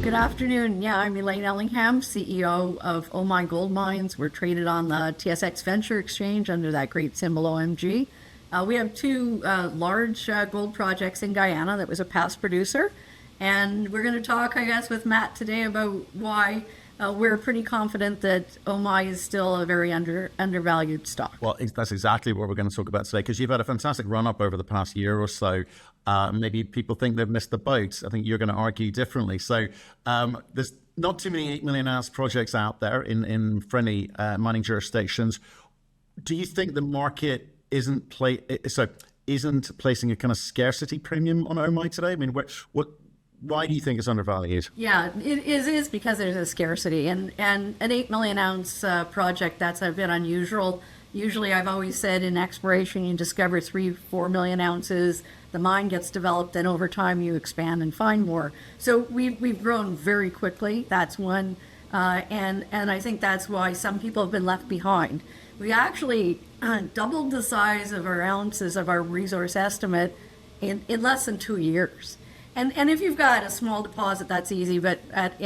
Good afternoon. Yeah, I'm Elaine Ellingham, CEO of Omai Gold Mines. We're traded on the TSX Venture Exchange under that great symbol OMG. We have two large gold projects in Guyana that was a past producer. And we're going to talk, I guess, with Matt today about why we're pretty confident that Omai is still a very undervalued stock. Well, that's exactly what we're going to talk about today, because you've had a fantastic run-up over the past year or so. Maybe people think they've missed the boat. I think you're going to argue differently. So there's not too many 8 million ounce projects out there in friendly mining jurisdictions. Do you think the market isn't placing a kind of scarcity premium on Omai today? I mean, why do you think it's undervalued? Yeah, it is because there's a scarcity, and an 8 million ounce project, that's a bit unusual. Usually, I've always said in exploration, you discover 3-4 million ounces, the mine gets developed, and over time you expand and find more. So we've grown very quickly. That's one, and I think that's why some people have been left behind. We actually doubled the size of our ounces of our resource estimate in less than 2 years. And if you've got a small deposit, that's easy, but at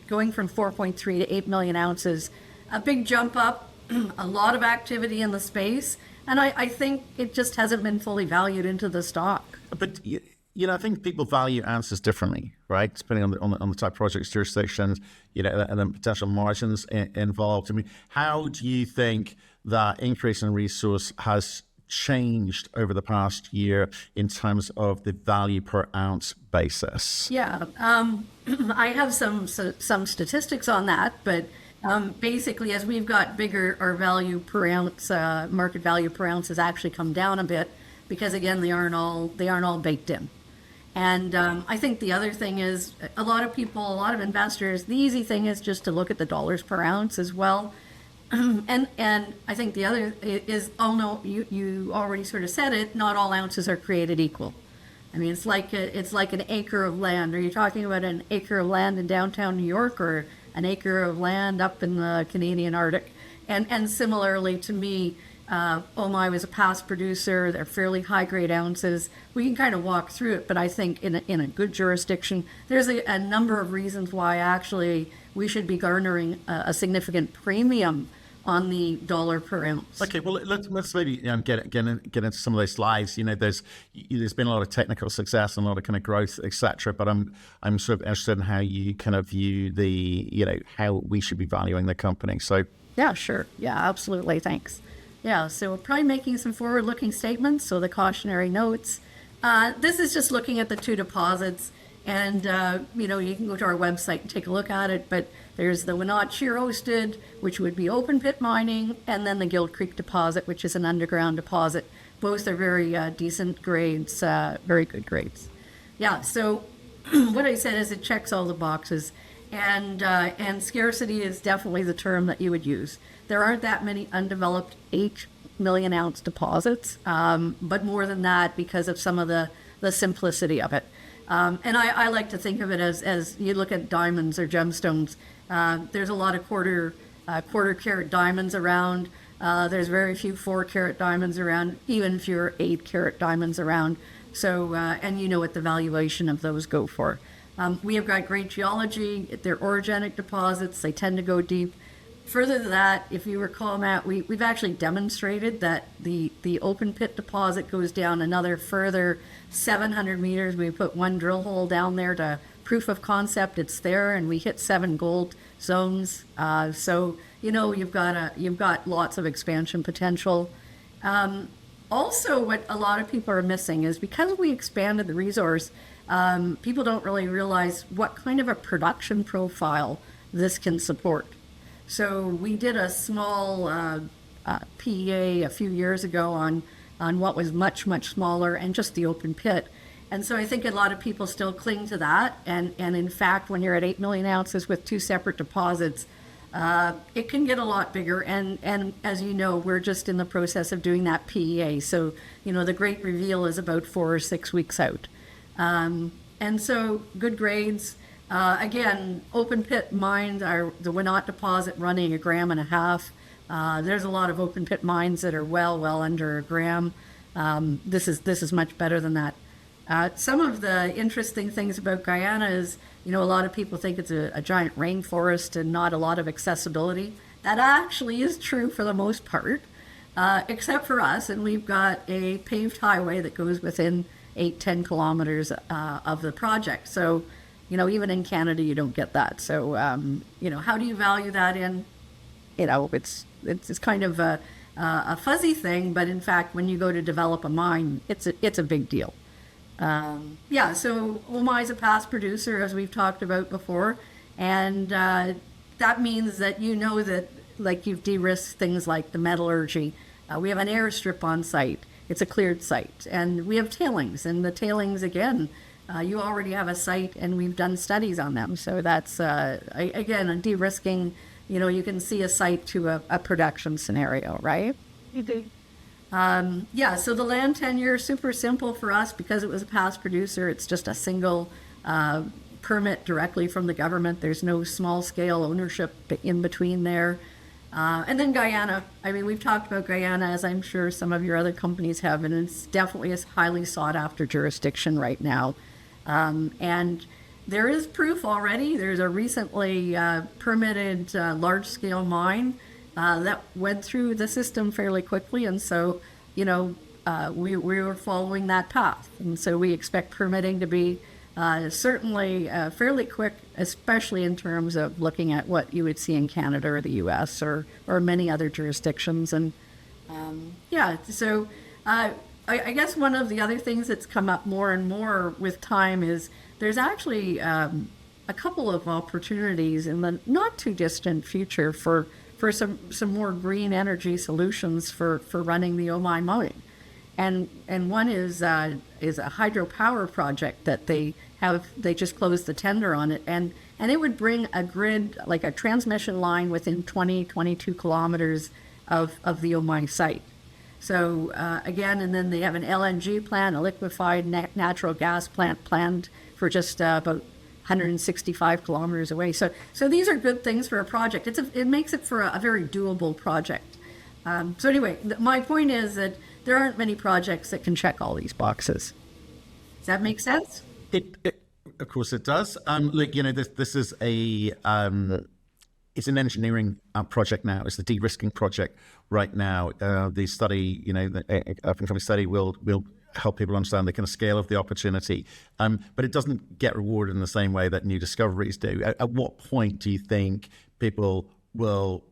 going from 4.3 to 8 million ounces, a big jump up, a lot of activity in the space, and I think it just hasn't been fully valued into the stock. But I think people value ounces differently, right? Depending on the type of projects, jurisdictions, and then potential margins involved. I mean, how do you think that increase in resource has changed over the past year in terms of the value per ounce basis? Yeah, I have some statistics on that, but basically, as we've got bigger, our value per ounce, market value per ounce has actually come down a bit because, again, they aren't all baked in. And I think the other thing is a lot of investors, the easy thing is just to look at the dollars per ounce as well. And I think the other is, oh no, you already sort of said it, not all ounces are created equal. I mean, it's like an acre of land. Are you talking about an acre of land in downtown New York or an acre of land up in the Canadian Arctic? And similarly to me, Omai was a past producer. They're fairly high-grade ounces. We can kind of walk through it, but I think in a good jurisdiction, there's a number of reasons why actually we should be garnering a significant premium on the dollar per ounce. Okay, well, let's maybe get into some of those slides. There's been a lot of technical success and a lot of kind of growth, etc. But I'm sort of interested in how you kind of view the how we should be valuing the company. So yeah, sure, yeah, absolutely, thanks. Yeah, so we're probably making some forward-looking statements. So the cautionary notes. This is just looking at the two deposits. And, you can go to our website and take a look at it. But there's the Wenot shear-hosted, which would be open pit mining, and then the Gill Creek deposit, which is an underground deposit. Both are very decent grades, very good grades. Yeah, so what I said is it checks all the boxes. And scarcity is definitely the term that you would use. There aren't that many undeveloped 8 million ounce deposits, but more than that because of some of the simplicity of it. And I like to think of it as you look at diamonds or gemstones. There's a lot of quarter carat diamonds around. There's very few 4 carat diamonds around, even fewer 8 carat diamonds around. So, and you know what the valuation of those go for. We have got great geology. They're orogenic deposits. They tend to go deep. Further to that, if you recall, Matt, we've actually demonstrated that the open pit deposit goes down another further 700 meters. We put one drill hole down there to proof of concept. It's there, and we hit 7 gold zones. So you've got lots of expansion potential. Also, what a lot of people are missing is because we expanded the resource, people don't really realize what kind of a production profile this can support. So we did a small PEA a few years ago on what was much, much smaller and just the open pit. And so I think a lot of people still cling to that. And in fact, when you're at 8 million ounces with 2 separate deposits, it can get a lot bigger. And as you know, we're just in the process of doing that PEA. So, the great reveal is about 4 or 6 weeks out. And so good grades. Again, open pit mines are the Wenot deposit running 1.5 grams. There's a lot of open pit mines that are well under 1 gram. This is much better than that. Some of the interesting things about Guyana is, a lot of people think it's a giant rainforest and not a lot of accessibility. That actually is true for the most part, except for us. And we've got a paved highway that goes within 8-10 kilometers of the project. So, even in Canada, you don't get that. So, how do you value that in? It's kind of a fuzzy thing, but in fact, when you go to develop a mine, it's a big deal. So Omai is a past producer, as we've talked about before, and that means that that, like, you've de-risked things like the metallurgy. We have an airstrip on site. It's a cleared site, and we have tailings, and the tailings, again, you already have a site, and we've done studies on them. So that's, again, a de-risking. You can see a site to a production scenario, right? So the land tenure is super simple for us because it was a past producer. It's just a single permit directly from the government. There's no small scale ownership in between there. And then Guyana. I mean, we've talked about Guyana, as I'm sure some of your other companies have, and it's definitely a highly sought after jurisdiction right now. And there is proof already. There's a recently permitted large scale mine that went through the system fairly quickly, and so we were following that path, and so we expect permitting to be certainly fairly quick, especially in terms of looking at what you would see in Canada or the U.S. or many other jurisdictions. And I guess one of the other things that's come up more and more with time is there's actually a couple of opportunities in the not too distant future for some more green energy solutions for running the Omai mine. And one is a hydropower project that they just closed the tender on it, and it would bring a grid, like a transmission line within 22 kilometers of the Omai site. So again, and then they have an LNG plant, a liquefied natural gas plant planned for just about 165 kilometers away. So these are good things for a project. It makes it for a very doable project. So anyway, my point is that there aren't many projects that can check all these boxes. Does that make sense? Of course it does. This is it's an engineering project now. It's the de-risking project right now. The study, the up-and-coming study will help people understand the kind of scale of the opportunity. But it doesn't get rewarded in the same way that new discoveries do. At what point do you think people will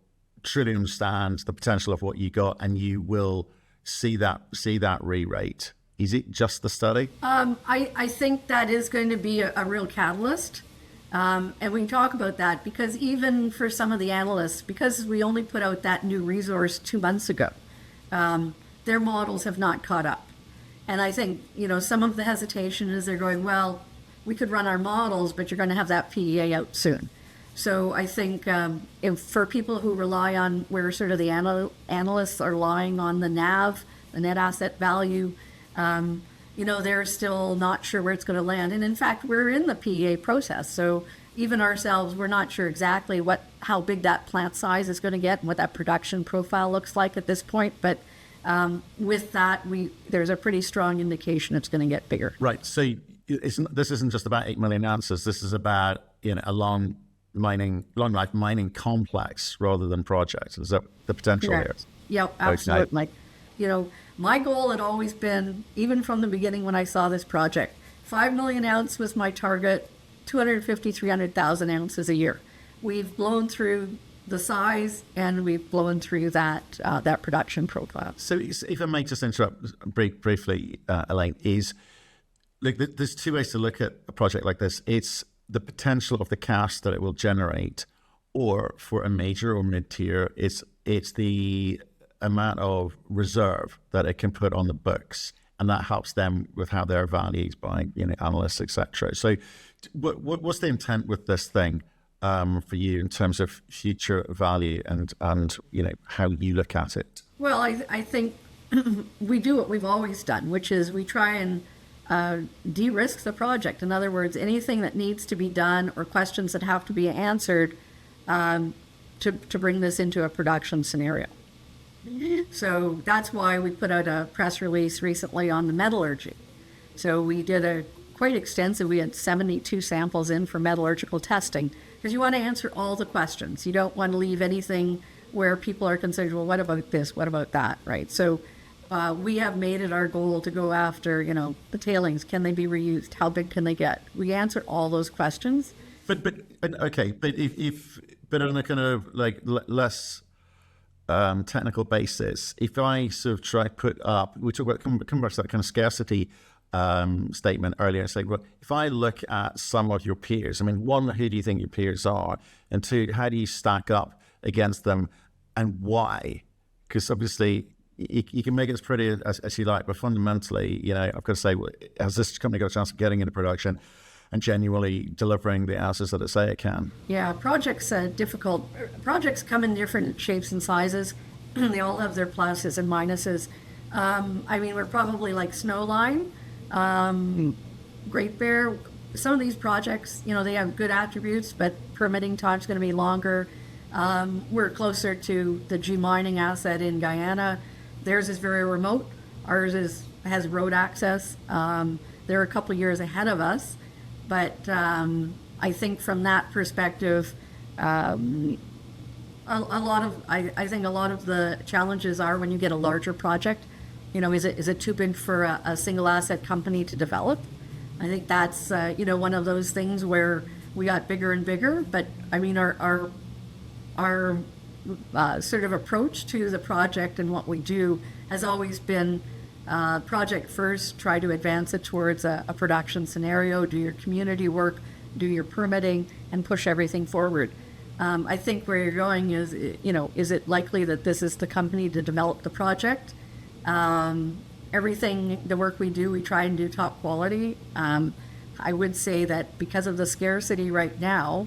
truly understand the potential of what you got, and you will see that re-rate? Is it just the study? I think that is going to be a real catalyst. And we can talk about that because even for some of the analysts, because we only put out that new resource 2 months ago, their models have not caught up. And I think, some of the hesitation is they're going, well, we could run our models, but you're going to have that PEA out soon. So I think if for people who rely on where sort of the analysts are relying on the NAV, the net asset value, they're still not sure where it's going to land. And in fact, we're in the PEA process. So even ourselves, we're not sure exactly how big that plant size is going to get and what that production profile looks like at this point. But with that, there's a pretty strong indication it's going to get bigger. Right. So this isn't just about 8 million ounces. This is about a long life mining complex rather than projects. Is that the potential here? Yeah, absolutely. Okay. My goal had always been, even from the beginning when I saw this project, 5 million ounce was my target, 250, 300,000 ounces a year. We've blown through the size, and we've blown through that production profile. So if I may just interrupt briefly, Elaine, there's two ways to look at a project like this. It's the potential of the cash that it will generate, or for a major or mid-tier, it's the amount of reserve that it can put on the books, and that helps them with how they're valued by analysts, etc. So what's the intent with this thing for you in terms of future value and how you look at it? Well, I think we do what we've always done, which is we try and de-risk the project. In other words, anything that needs to be done or questions that have to be answered to bring this into a production scenario. So that's why we put out a press release recently on the metallurgy. So we did a quite extensive, we had 72 samples in for metallurgical testing, because you want to answer all the questions. You don't want to leave anything where people are concerned, well, what about this? What about that? Right. So we have made it our goal to go after, the tailings. Can they be reused? How big can they get? We answer all those questions. But on a kind of like less technical basis, if I sort of try to put up, we talk about come back to that kind of scarcity statement earlier and say, well, if I look at some of your peers, I mean, one, who do you think your peers are? And two, how do you stack up against them and why? Because obviously you can make it as pretty as you like, but fundamentally, I've got to say, has this company got a chance of getting into production and genuinely delivering the ounces that it say it can? Yeah, projects difficult. Projects come in different shapes and sizes. They all have their pluses and minuses. We're probably like Snowline, Great Bear. Some of these projects, they have good attributes, but permitting time's going to be longer. We're closer to the G mining asset in Guyana. Theirs is very remote. Ours has road access. They're a couple of years ahead of us, but I think from that perspective, I think a lot of the challenges are when you get a larger project. Is it too big for a single asset company to develop? I think that's one of those things where we got bigger and bigger. But our sort of approach to the project and what we do has always been project first, try to advance it towards a production scenario, do your community work, do your permitting, and push everything forward. I think where you're going is, is it likely that this is the company to develop the project? Everything, the work we do, we try and do top quality. I would say that because of the scarcity right now,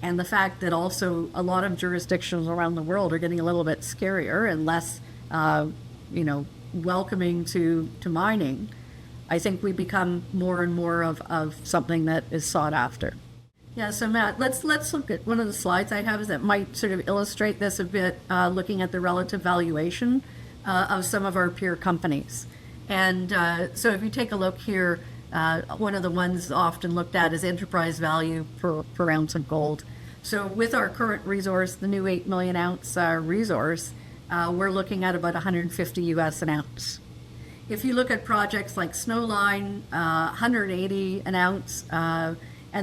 and the fact that also a lot of jurisdictions around the world are getting a little bit scarier and less, welcoming to mining, I think we become more and more of something that is sought after. Yeah, so Matt, let's look at one of the slides I have that might sort of illustrate this a bit, looking at the relative valuation of some of our peer companies. And so if you take a look here, one of the ones often looked at is enterprise value per ounce of gold. So with our current resource, the new 8 million ounce resource, we're looking at about 150 US an ounce. If you look at projects like Snowline, 180 an ounce, and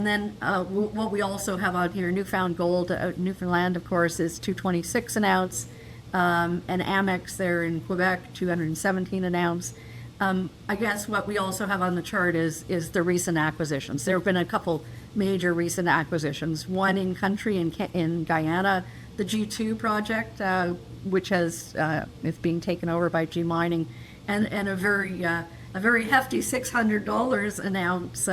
then what we also have out here, Newfound Gold, Newfoundland, of course, is 226 an ounce, and Amex there in Quebec, 217 an ounce. I guess what we also have on the chart is the recent acquisitions. There have been a couple major recent acquisitions. One in country in Guyana, the G2 project, which is being taken over by G Mining, and a very hefty $600 an ounce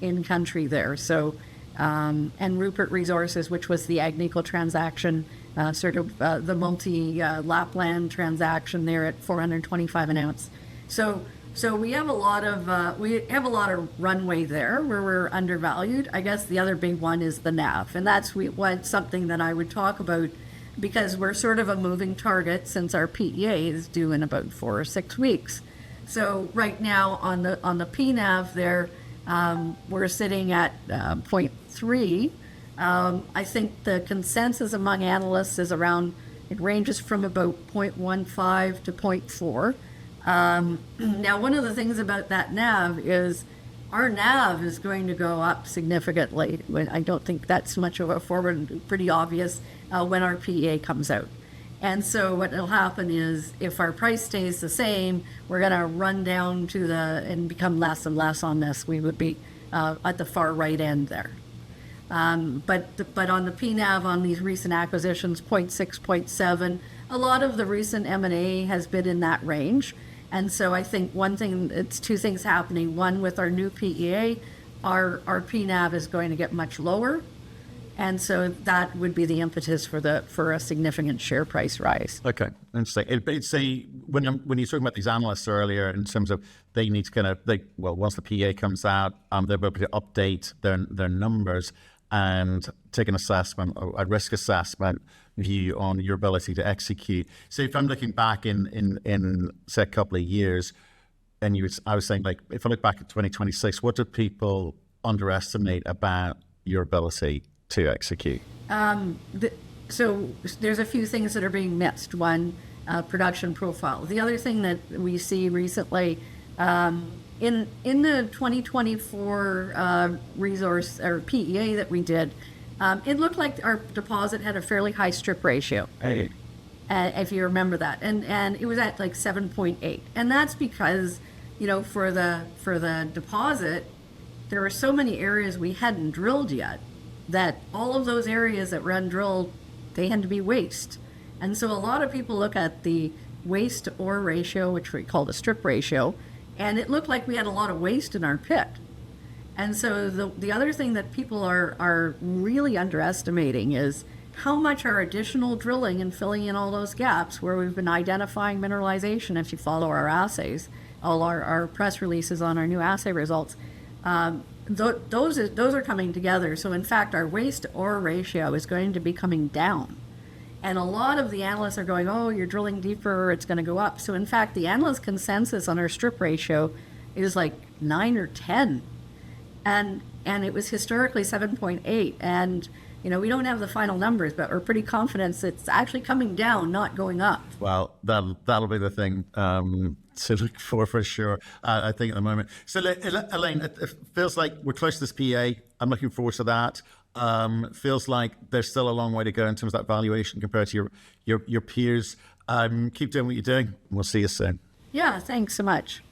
in country there. So and Rupert Resources, which was the Agnico transaction, the multi Lapland transaction there at 425 an ounce. So we have a lot of runway there where we're undervalued. I guess the other big one is the NAV, and that's something that I would talk about, because we're sort of a moving target since our PEA is due in about 4 or 6 weeks. So right now on the PNAV there, we're sitting at 0.3. I think the consensus among analysts is around, it ranges from about 0.15 to 0.4. Now, one of the things about that NAV is our NAV is going to go up significantly. I don't think that's much of a forward, pretty obvious when our PEA comes out. And so what will happen is if our price stays the same, we're going to run down and become less and less on this. We would be at the far right end there. But on the PNAV on these recent acquisitions, 0.6, 0.7, a lot of the recent M&A has been in that range. And so I think it's two things happening. One, with our new PEA, our PNAV is going to get much lower. And so that would be the impetus for a significant share price rise. Okay, interesting. When you're talking about these analysts earlier, in terms of they need to once the PEA comes out, they'll be able to update their numbers and take an assessment, a risk assessment view on your ability to execute. So if I'm looking back in say a couple of years, and I was saying, like, if I look back at 2026, what do people underestimate about your ability to execute? So there's a few things that are being missed. One, production profile. The other thing that we see recently, in the 2024 resource or PEA that we did, it looked like our deposit had a fairly high strip ratio. Hey. If you remember that, and it was at like 7.8, and that's because, for the deposit, there were so many areas we hadn't drilled yet that all of those areas that were undrilled, they had to be waste. And so a lot of people look at the waste to ore ratio, which we call the strip ratio, and it looked like we had a lot of waste in our pit. And so the other thing that people are really underestimating is how much our additional drilling and filling in all those gaps where we've been identifying mineralization, if you follow our assays, all our press releases on our new assay results, those are coming together. So in fact, our waste to ore ratio is going to be coming down. And a lot of the analysts are going, oh, you're drilling deeper, it's going to go up. So in fact, the analyst consensus on our strip ratio is like 9 or 10. And it was historically 7.8. And, we don't have the final numbers, but we're pretty confident it's actually coming down, not going up. Well, that'll be the thing to look for sure, I think, at the moment. So, Elaine, it feels like we're close to this PA. I'm looking forward to that. Feels like there's still a long way to go in terms of that valuation compared to your peers. Keep doing what you're doing. We'll see you soon. Yeah, thanks so much.